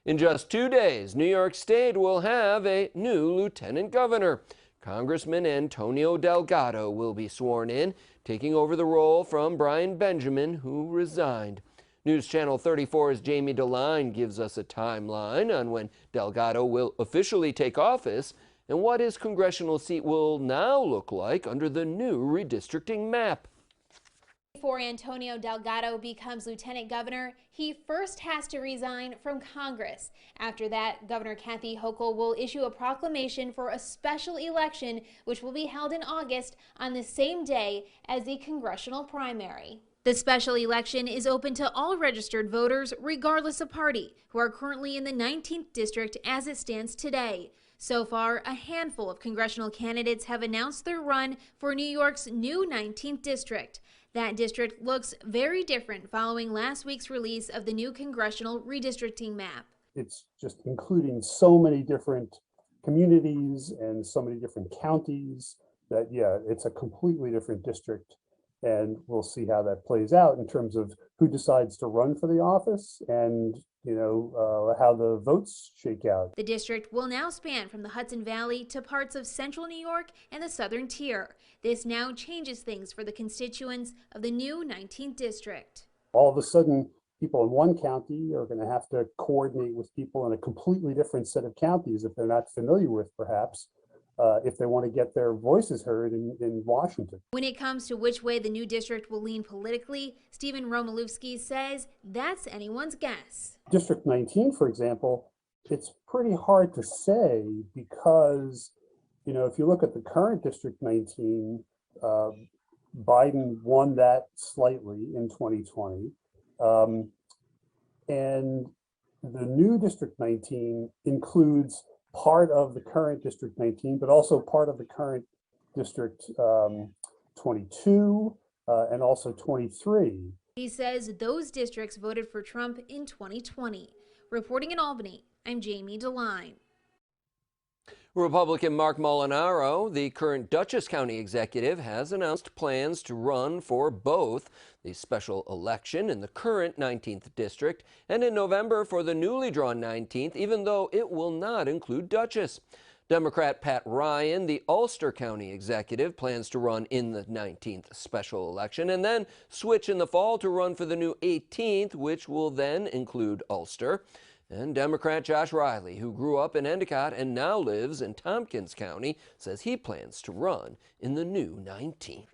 In just 2 days, New York State will have a new lieutenant governor. Congressman Antonio Delgado will be sworn in, taking over the role from Brian Benjamin, who resigned. News Channel 34's Jamie DeLine gives us a timeline on when Delgado will officially take office and what his congressional seat will now look like under the new redistricting map. Before Antonio Delgado becomes lieutenant governor, he first has to resign from Congress. After that, Governor Kathy Hochul will issue a proclamation for a special election, which will be held in August on the same day as the congressional primary. The special election is open to all registered voters, regardless of party, who are currently in the 19th district as it stands today. So far, a handful of congressional candidates have announced their run for New York's new 19th district. That district looks very different following last week's release of the new congressional redistricting map. It's just including so many different communities and so many different counties that, yeah, it's a completely different district. And we'll see how that plays out in terms of who decides to run for the office and, how the votes shake out. The district will now span from the Hudson Valley to parts of central New York and the southern tier. This now changes things for the constituents of the new 19th district. All of a sudden, people in one county are going to have to coordinate with people in a completely different set of counties if they're not familiar with, perhaps. If they want to get their voices heard in Washington. When it comes to which way the new district will lean politically, Stephen Romolewski says that's anyone's guess. District 19, for example, it's pretty hard to say because, if you look at the current District 19, Biden won that slightly in 2020. And the new District 19 includes part of the current District 19, but also part of the current District 22 and also 23. He says those districts voted for Trump in 2020. Reporting in Albany, I'm Jamie DeLine. Republican Mark Molinaro, the current Dutchess County executive, has announced plans to run for both the special election in the current 19th district and in November for the newly drawn 19th, even though it will not include Dutchess. Democrat Pat Ryan, the Ulster County executive, plans to run in the 19th special election and then switch in the fall to run for the new 18th, which will then include Ulster. And Democrat Josh Riley, who grew up in Endicott and now lives in Tompkins County, says he plans to run in the new 19th.